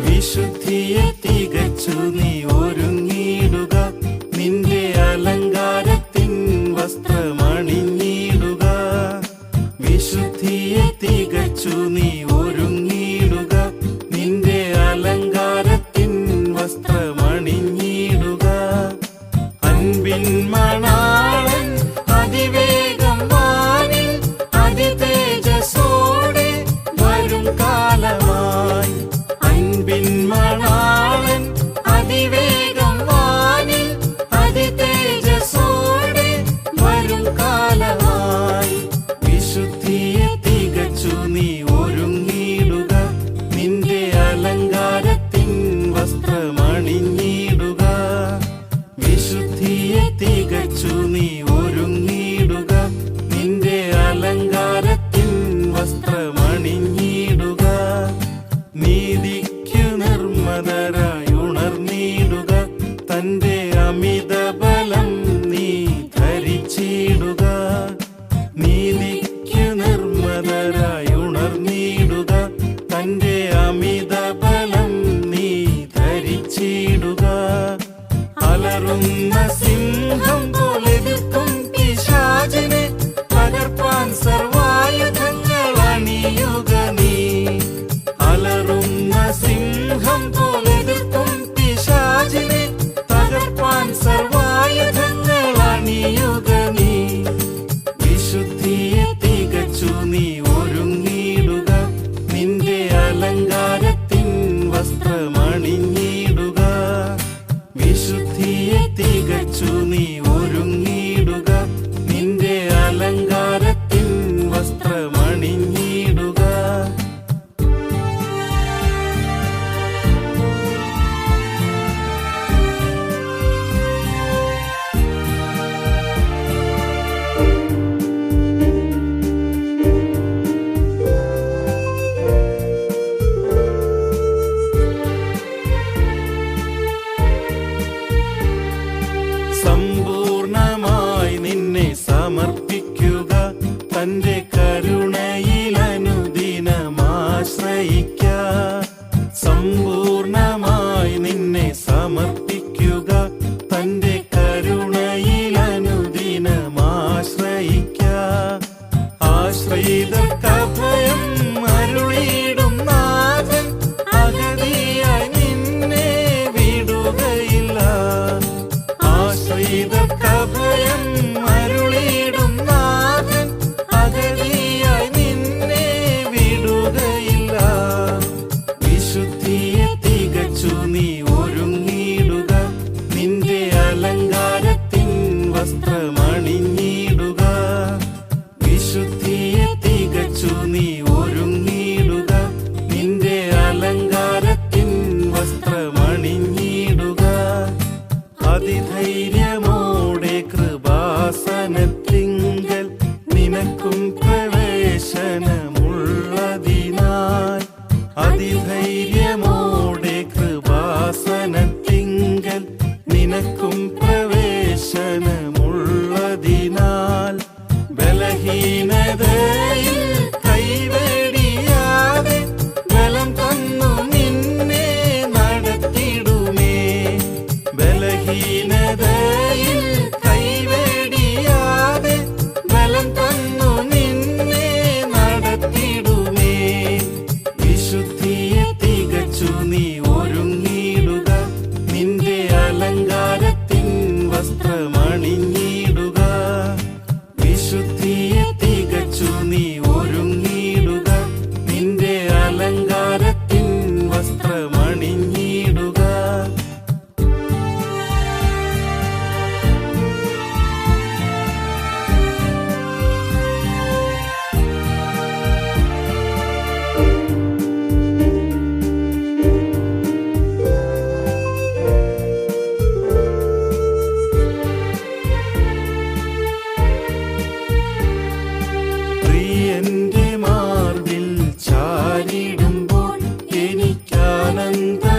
വിശുദ്ധിയെ തികച്ചു നീ ഒരുങ്ങിയിടുക, നിന്റെ അലങ്കാരത്തിൻ വസ്ത്രമണിഞ്ഞിടുക. വിശുദ്ധിയെ തികച്ചു നീ ഒരുങ്ങിയിടുക, നിന്റെ അലങ്കാരത്തിൻ വസ്ത്രമണിഞ്ഞിടുക. അൻപിൻ മണാളൻ അതിവേഗം വാനിൽ അതിതേജസ്സോടെ വരും കാലമായി. അൻപിൻ മണാളൻ അതിവേഗം വാനിൽ അതിതേജസ്സോടെ വരും കാലമായി. വിശുദ്ധിയെ തികച്ചു നീ ഒരുങ്ങിയിടുക, നിന്റെ അലങ്കാരത്തിൻ വസ്ത്രമണിഞ്ഞിടുക. വിശുദ്ധിയെ തികച്ചു നീ ഒരുങ്ങിയിടുക, നിന്റെ അലങ്കാരത്തിൻ വസ്ത്രമണിഞ്ഞിടുക. നീതിക്കു നിർമ്മതരായി ഉണർന്നിടുക, തന്റെ അമിതബലം നീ ധരിച്ചിടുക. നീതിക്കു നിർമ്മതരായി ഉണർന്നിടുക, തന്റെ അമിതബലം നീ ധരിച്ചിടുക. അലറുന്ന സിംഹം പോലെ എതിർക്കും പിശാചിനെ തകർപ്പാൻ സർവായുധങ്ങൾ അണിയുക നീ. അലറുന്ന സിംഹം പോലെ എതിർക്കും പിശാചിനെ തകർപ്പാൻ സർവായുധങ്ങൾ അണിയുക നീ. വിശുദ്ധിയെ തികച്ചു നീ ഒരുങ്ങിയിടുക, നിന്റെ അലങ്കാരത്തിൻ വസ്ത്രമണിഞ്ഞിടുക. വിശുദ്ധിയെ തികച്ചു നീ ഒരുങ്ങിയിടുക, നിന്റെ അലങ്കാരത്തിൻ വസ്ത്രമണിഞ്ഞിടുക. സമ്പൂർണമായി നിന്നെ സമർപ്പിക്കുക, തന്റെ കരുണയിൽ അനുദിനമാശ്രയിക്ക. സമ്പൂർണമായി നിന്നെ സമർപ്പിക്കുക, തന്റെ കരുണയിൽ അനുദിനമാശ്രയിക്ക. ആശ്രയിതർക്കഭയം അരുളിയിടും നാഥൻ, അഗതിയായി നിന്നെ വിടുകയില്ല. ആശ്രയിതർക്കഭയം അരുളിയിടും നാഥൻ, അഗതിയായി നിന്നെ വിടുകയില്ല. വിശുദ്ധിയെ തികച്ചു നീ ഒരുങ്ങിയിടുക, നിന്റെ അലങ്കാരത്തിൻ വസ്ത്രമണിഞ്ഞിടുക. വിശുദ്ധിയെ തികച്ചു നീ ഒരുങ്ങിയിടുക, നിന്റെ അലങ്കാരത്തിൻ വസ്ത്രമണിഞ്ഞിടുക. അതിധൈര്യമോടെ കൃപാസനത്തിങ്കൽ നിനക്കും പ്രവേശനമുള്ളതിനാൽ. അതിധൈര്യമോടെ കൃപാസനത്തിങ്കൽ നിനക്കും പ്രവേശനമുള്ളതിനാൽ. ബലഹീനതയിൽ കൈവെടിയാതെ ബലം തന്നു നിന്നെ നടത്തിടുമേ. ബലഹീനതയിൽ കൈവെടിയാതെ ബലം തന്നു നിന്നെ നടത്തിടുമേ. വിശുദ്ധിയെ തികച്ചു നീ ഒരുങ്ങിയിടുക, നിന്റെ അലങ്കാരത്തിൻ വസ്ത്രമണിഞ്ഞിടുക. വിശുദ്ധിയെ തികച്ചു നീ ഒരുങ്ങിയിടുക, നിന്റെ അലങ്കാരത്തിൻ വസ്ത്രമണിഞ്ഞിടുക. അനന്ത